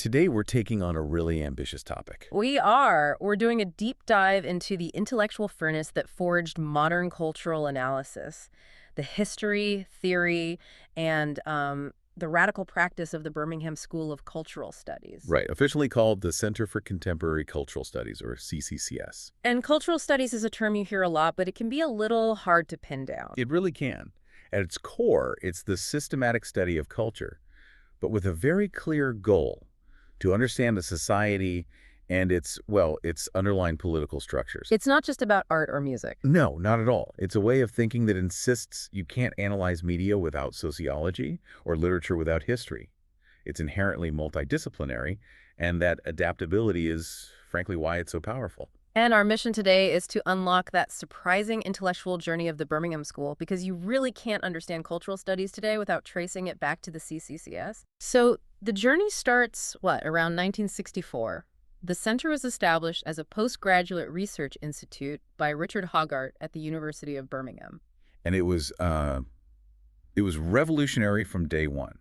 Today we're taking on a really ambitious topic. We are. We're doing a deep dive into the intellectual furnace that forged modern cultural analysis, the history, theory, and the radical practice of the Birmingham School of Cultural Studies. Right, officially called the Center for Contemporary Cultural Studies, or CCCS. And cultural studies is a term you hear a lot, but it can be a little hard to pin down. It really can. At its core, it's the systematic study of culture, but with a very clear goal: to understand a society and its underlying political structures. It's not just about art or music. No, not at all. It's a way of thinking that insists you can't analyze media without sociology or literature without history. It's inherently multidisciplinary, and that adaptability is, frankly, why it's so powerful. And our mission today is to unlock that surprising intellectual journey of the Birmingham School, because you really can't understand cultural studies today without tracing it back to the CCCS. So the journey starts, around 1964. The center was established as a postgraduate research institute by Richard Hoggart at the University of Birmingham. And it was revolutionary from day one.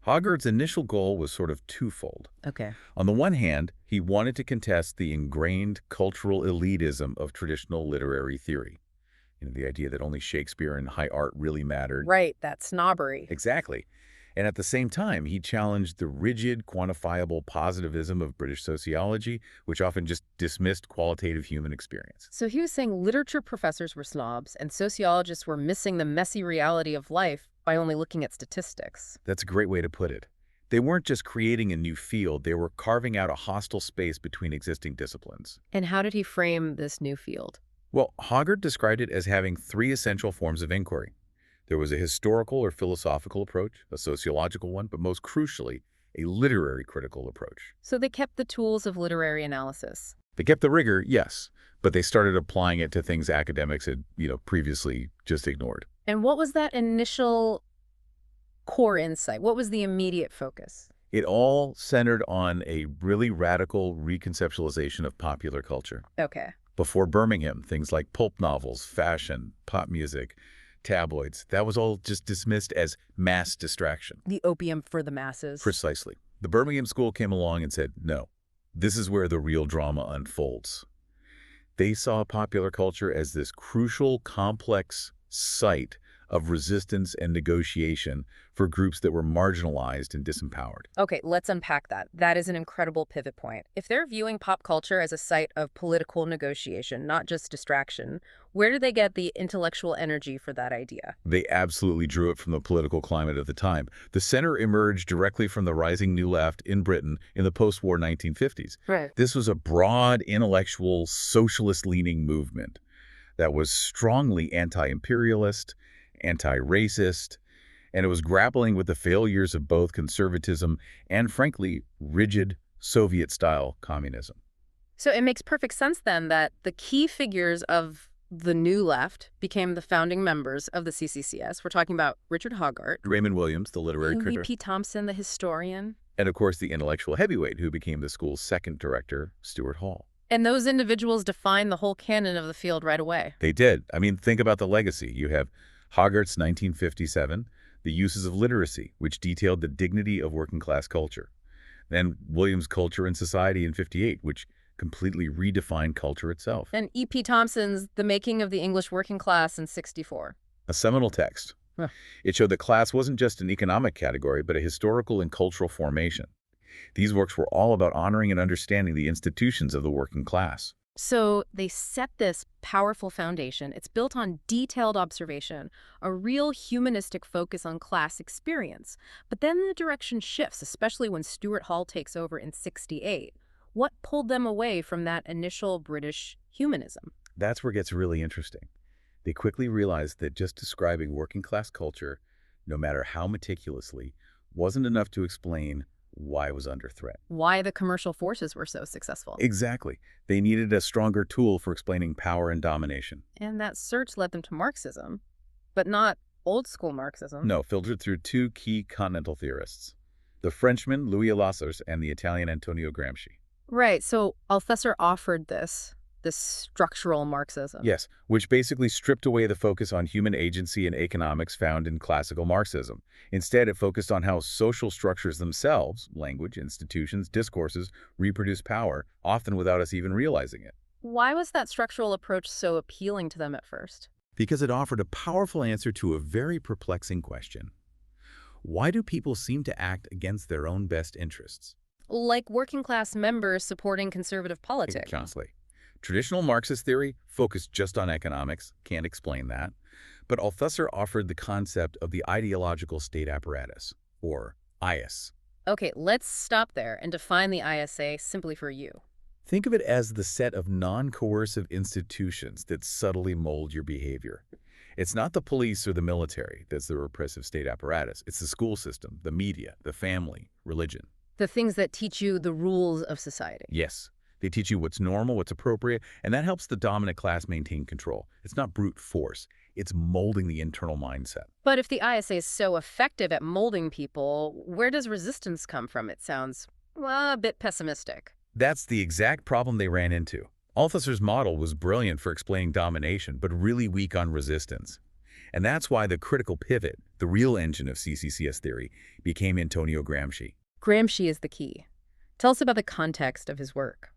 Hoggart's initial goal was sort of twofold. Okay. On the one hand, he wanted to contest the ingrained cultural elitism of traditional literary theory. The idea that only Shakespeare and high art really mattered. Right, that snobbery. Exactly. And at the same time, he challenged the rigid, quantifiable positivism of British sociology, which often just dismissed qualitative human experience. So he was saying literature professors were snobs and sociologists were missing the messy reality of life by only looking at statistics. That's a great way to put it. They weren't just creating a new field, they were carving out a hostile space between existing disciplines. And how did he frame this new field? Well, Hoggart described it as having three essential forms of inquiry. There was a historical or philosophical approach, a sociological one, but most crucially, a literary critical approach. So they kept the tools of literary analysis. They kept the rigor, yes, but they started applying it to things academics had, previously just ignored. And what was that initial core insight? What was the immediate focus? It all centered on a really radical reconceptualization of popular culture. Okay. Before Birmingham, things like pulp novels, fashion, pop music, tabloids, that was all just dismissed as mass distraction. The opium for the masses. Precisely. The Birmingham School came along and said, no, this is where the real drama unfolds. They saw popular culture as this crucial, complex site of resistance and negotiation for groups that were marginalized and disempowered. Okay, let's unpack that. That is an incredible pivot point. If they're viewing pop culture as a site of political negotiation, not just distraction, where do they get the intellectual energy for that idea? They absolutely drew it from the political climate of the time. The center emerged directly from the rising New Left in Britain in the post-war 1950s. Right. This was a broad, intellectual, socialist-leaning movement that was strongly anti-imperialist, anti-racist, and it was grappling with the failures of both conservatism and, frankly, rigid Soviet-style communism. So it makes perfect sense then that the key figures of the New Left became the founding members of the CCCS. We're talking about Richard Hoggart, Raymond Williams, the literary critic, E.P. Thompson, the historian, and, of course, the intellectual heavyweight who became the school's second director, Stuart Hall. And those individuals defined the whole canon of the field right away. They did. I mean, think about the legacy. You have Hoggart's 1957, The Uses of Literacy, which detailed the dignity of working-class culture. Then Williams' Culture and Society in 58, which completely redefined culture itself. And E.P. Thompson's The Making of the English Working Class in 64. A seminal text. Huh. It showed that class wasn't just an economic category, but a historical and cultural formation. These works were all about honoring and understanding the institutions of the working class. So they set this powerful foundation. It's built on detailed observation, a real humanistic focus on class experience. But then the direction shifts, especially when Stuart Hall takes over in 68. What pulled them away from that initial British humanism? That's where it gets really interesting. They quickly realized that just describing working-class culture, no matter how meticulously, wasn't enough to explain why it was under threat. Why the commercial forces were so successful. Exactly. They needed a stronger tool for explaining power and domination. And that search led them to Marxism, but not old-school Marxism. No, filtered through two key continental theorists, the Frenchman Louis Althusser and the Italian Antonio Gramsci. Right, so Althusser offered this this structural Marxism. Yes, which basically stripped away the focus on human agency and economics found in classical Marxism. Instead, it focused on how social structures themselves, language, institutions, discourses, reproduce power, often without us even realizing it. Why was that structural approach so appealing to them at first? Because it offered a powerful answer to a very perplexing question. Why do people seem to act against their own best interests? Like working class members supporting conservative politics. Exactly. Traditional Marxist theory focused just on economics, can't explain that. But Althusser offered the concept of the ideological state apparatus, or IS. Okay, let's stop there and define the ISA simply for you. Think of it as the set of non-coercive institutions that subtly mold your behavior. It's not the police or the military that's the repressive state apparatus. It's the school system, the media, the family, religion. The things that teach you the rules of society. Yes, they teach you what's normal, what's appropriate, and that helps the dominant class maintain control. It's not brute force. It's molding the internal mindset. But if the ISA is so effective at molding people, where does resistance come from? It sounds, well, a bit pessimistic. That's the exact problem they ran into. Althusser's model was brilliant for explaining domination, but really weak on resistance. And that's why the critical pivot, the real engine of CCCS theory, became Antonio Gramsci. Gramsci is the key. Tell us about the context of his work.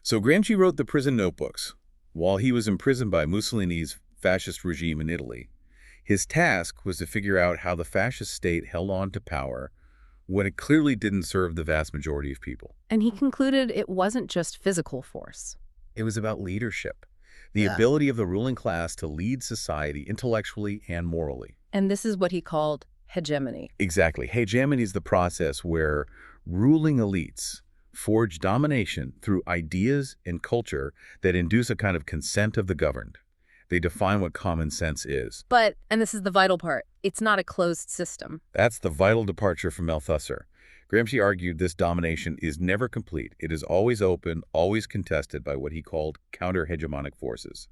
So Gramsci wrote the prison notebooks. While he was imprisoned by Mussolini's fascist regime in Italy, his task was to figure out how the fascist state held on to power when it clearly didn't serve the vast majority of people. And he concluded it wasn't just physical force. It was about leadership, the ability of the ruling class to lead society intellectually and morally. And this is what he called hegemony. Exactly. Hegemony is the process where ruling elites forge domination through ideas and culture that induce a kind of consent of the governed. They define what common sense is. But, and this is the vital part, it's not a closed system. That's the vital departure from Althusser. Gramsci argued this domination is never complete. It is always open, always contested by what he called counter-hegemonic forces.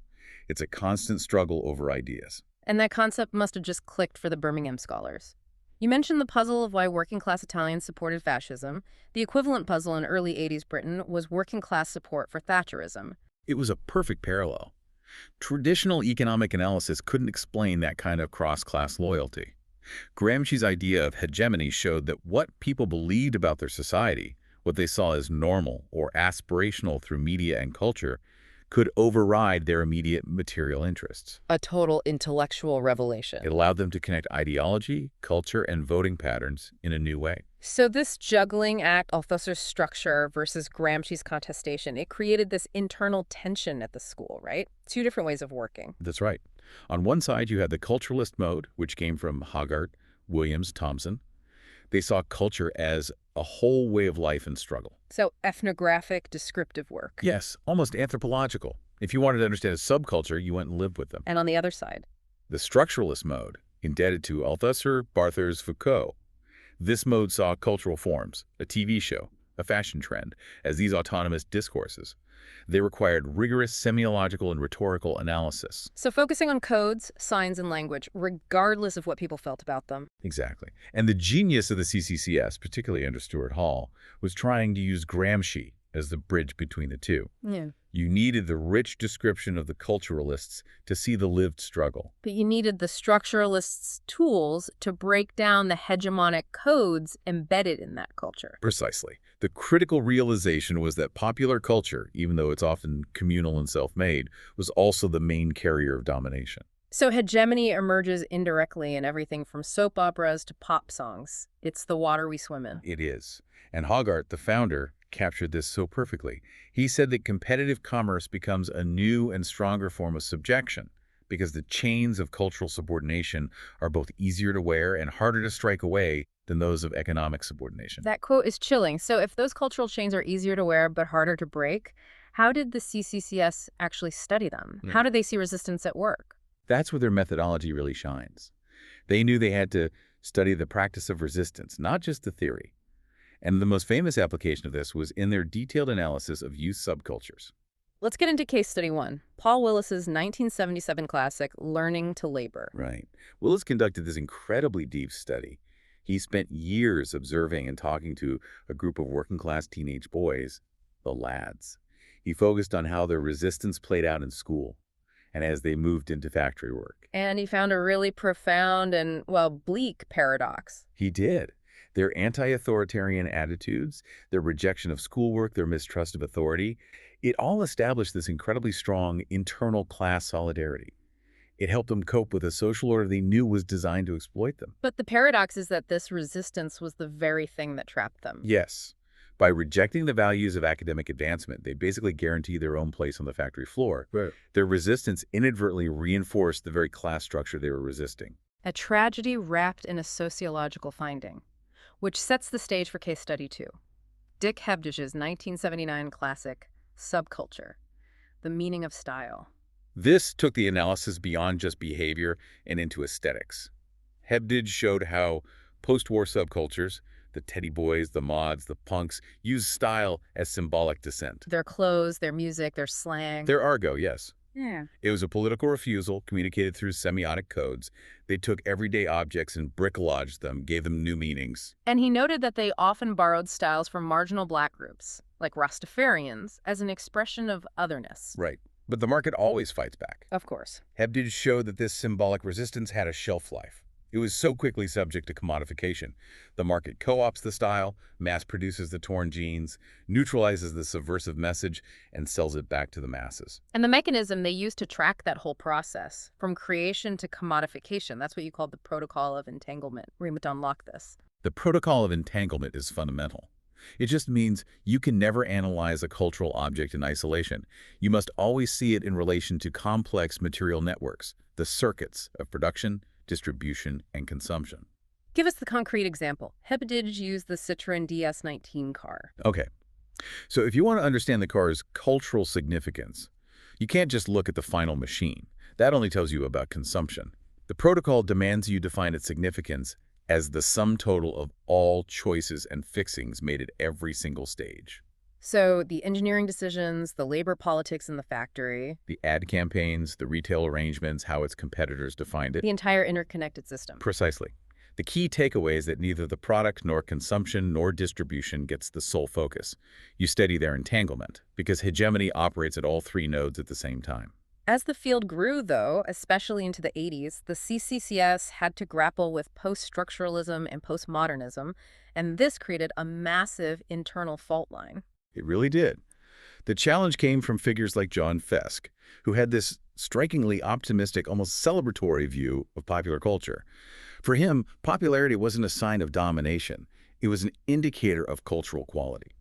It's a constant struggle over ideas. And that concept must have just clicked for the Birmingham scholars. You mentioned the puzzle of why working-class Italians supported fascism. The equivalent puzzle in early 80s Britain was working-class support for Thatcherism. It was a perfect parallel. Traditional economic analysis couldn't explain that kind of cross-class loyalty. Gramsci's idea of hegemony showed that what people believed about their society, what they saw as normal or aspirational through media and culture, could override their immediate material interests. A total intellectual revelation. It allowed them to connect ideology, culture, and voting patterns in a new way. So this juggling act, Althusser's structure versus Gramsci's contestation, it created this internal tension at the school, right? Two different ways of working. That's right. On one side, you had the culturalist mode, which came from Hoggart, Williams, Thompson. They saw culture as a whole way of life and struggle. So ethnographic, descriptive work. Yes, almost anthropological. If you wanted to understand a subculture, you went and lived with them. And on the other side? The structuralist mode, indebted to Althusser, Barthers, Foucault. This mode saw cultural forms, a TV show, a fashion trend, as these autonomous discourses. They required rigorous semiological and rhetorical analysis. So focusing on codes, signs, and language, regardless of what people felt about them. Exactly. And the genius of the CCCS, particularly under Stuart Hall, was trying to use Gramsci as the bridge between the two. Yeah. You needed the rich description of the culturalists to see the lived struggle. But you needed the structuralists' tools to break down the hegemonic codes embedded in that culture. Precisely. The critical realization was that popular culture, even though it's often communal and self-made, was also the main carrier of domination. So hegemony emerges indirectly in everything from soap operas to pop songs. It's the water we swim in. It is. And Hoggart, the founder, captured this so perfectly. He said that competitive commerce becomes a new and stronger form of subjection because the chains of cultural subordination are both easier to wear and harder to strike away than those of economic subordination. That quote is chilling. So if those cultural chains are easier to wear but harder to break, how did the CCCS actually study them? How did they see resistance at work? That's where their methodology really shines. They knew they had to study the practice of resistance, not just the theory. And the most famous application of this was in their detailed analysis of youth subcultures. Let's get into case study 1, Paul Willis's 1977 classic, Learning to Labor. Right. Willis conducted this incredibly deep study. He spent years observing and talking to a group of working-class teenage boys, the lads. He focused on how their resistance played out in school and as they moved into factory work. And he found a really profound and, well, bleak paradox. He did. Their anti-authoritarian attitudes, their rejection of schoolwork, their mistrust of authority, it all established this incredibly strong internal class solidarity. It helped them cope with a social order they knew was designed to exploit them. But the paradox is that this resistance was the very thing that trapped them. Yes. By rejecting the values of academic advancement, they basically guaranteed their own place on the factory floor. Right. Their resistance inadvertently reinforced the very class structure they were resisting. A tragedy wrapped in a sociological finding, which sets the stage for case study 2. Dick Hebdige's 1979 classic, Subculture, The Meaning of Style. This took the analysis beyond just behavior and into aesthetics. Hebdige showed how post-war subcultures, the teddy boys, the mods, the punks, use style as symbolic dissent. Their clothes, their music, their slang. Their argot, yes. Yeah. It was a political refusal communicated through semiotic codes. They took everyday objects and bricolaged them, gave them new meanings. And he noted that they often borrowed styles from marginal black groups, like Rastafarians, as an expression of otherness. Right. But the market always fights back. Of course. Hebdige showed that this symbolic resistance had a shelf life. It was so quickly subject to commodification. The market co-ops the style, mass-produces the torn jeans, neutralizes the subversive message, and sells it back to the masses. And the mechanism they used to track that whole process, from creation to commodification, that's what you call the protocol of entanglement. We're going to unlock this. The protocol of entanglement is fundamental. It just means you can never analyze a cultural object in isolation. You must always see it in relation to complex material networks, the circuits of production, distribution, and consumption. Give us the concrete example. Hebdige used the Citroën DS19 car. Okay, so if you want to understand the car's cultural significance, you can't just look at the final machine. That only tells you about consumption. The protocol demands you define its significance as the sum total of all choices and fixings made at every single stage. So the engineering decisions, the labor politics in the factory, The ad campaigns, the retail arrangements, how its competitors defined it. the entire interconnected system. Precisely. The key takeaway is that neither the product nor consumption nor distribution gets the sole focus. You study their entanglement, because hegemony operates at all three nodes at the same time. As the field grew, though, especially into the 80s, the CCCS had to grapple with post-structuralism and postmodernism, and this created a massive internal fault line. It really did. The challenge came from figures like John Fiske, who had this strikingly optimistic, almost celebratory view of popular culture. For him, popularity wasn't a sign of domination. It was an indicator of cultural quality.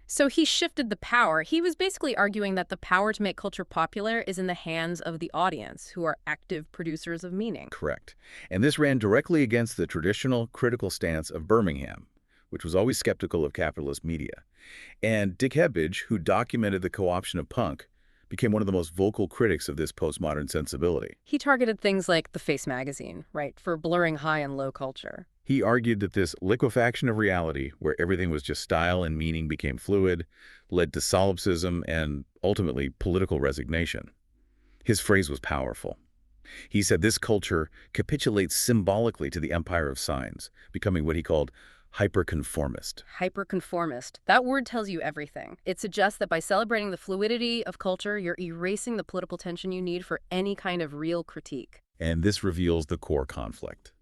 So he shifted the power. He was basically arguing that the power to make culture popular is in the hands of the audience, who are active producers of meaning. Correct. And this ran directly against the traditional critical stance of Birmingham, which was always skeptical of capitalist media. And Dick Hebdige, who documented the co-option of punk, became one of the most vocal critics of this postmodern sensibility. He targeted things like The Face magazine, right, for blurring high and low culture. He argued that this liquefaction of reality, where everything was just style and meaning became fluid, led to solipsism and, ultimately, political resignation. His phrase was powerful. He said this culture capitulates symbolically to the empire of signs, becoming what he called hyperconformist. Hyperconformist. That word tells you everything. It suggests that by celebrating the fluidity of culture, you're erasing the political tension you need for any kind of real critique. And this reveals the core conflict.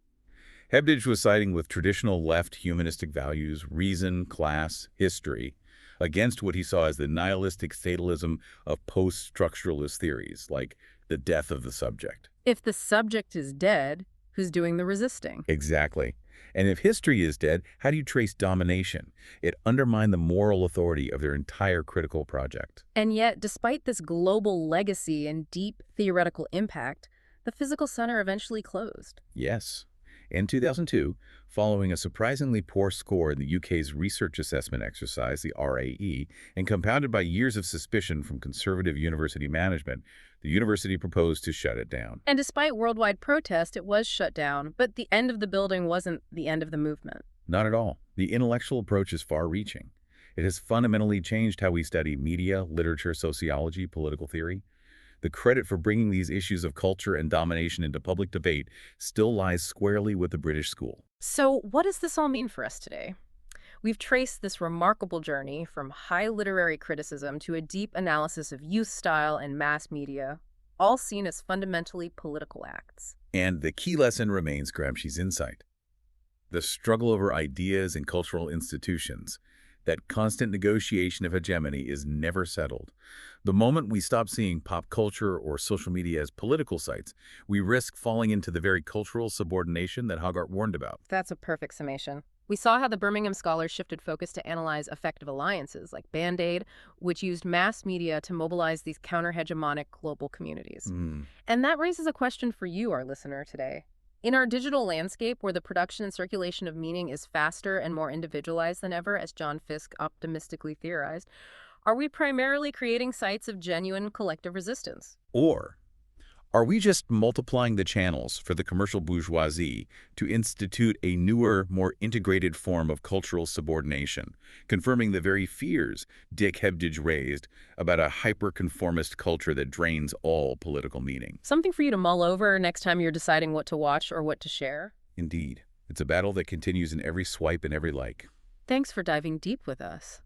Hebdige was siding with traditional left humanistic values, reason, class, history, against what he saw as the nihilistic fatalism of post-structuralist theories, like the death of the subject. If the subject is dead, who's doing the resisting? Exactly. And if history is dead, how do you trace domination? It undermined the moral authority of their entire critical project. And yet, despite this global legacy and deep theoretical impact, the physical center eventually closed. Yes. In 2002, following a surprisingly poor score in the UK's research assessment exercise, the RAE, and compounded by years of suspicion from conservative university management, the university proposed to shut it down. And despite worldwide protest, it was shut down, but the end of the building wasn't the end of the movement. Not at all. The intellectual approach is far-reaching. It has fundamentally changed how we study media, literature, sociology, political theory. The credit for bringing these issues of culture and domination into public debate still lies squarely with the British school. So what does this all mean for us today? We've traced this remarkable journey from high literary criticism to a deep analysis of youth style and mass media, all seen as fundamentally political acts. And the key lesson remains Gramsci's insight. The struggle over ideas and cultural institutions, that constant negotiation of hegemony, is never settled. The moment we stop seeing pop culture or social media as political sites, we risk falling into the very cultural subordination that Hoggart warned about. That's a perfect summation. We saw how the Birmingham scholars shifted focus to analyze effective alliances like Band-Aid, which used mass media to mobilize these counter-hegemonic global communities. And that raises a question for you, our listener, today. In our digital landscape, where the production and circulation of meaning is faster and more individualized than ever, as John Fiske optimistically theorized, are we primarily creating sites of genuine collective resistance? Or are we just multiplying the channels for the commercial bourgeoisie to institute a newer, more integrated form of cultural subordination, confirming the very fears Dick Hebdige raised about a hyper-conformist culture that drains all political meaning? Something for you to mull over next time you're deciding what to watch or what to share. Indeed. It's a battle that continues in every swipe and every like. Thanks for diving deep with us.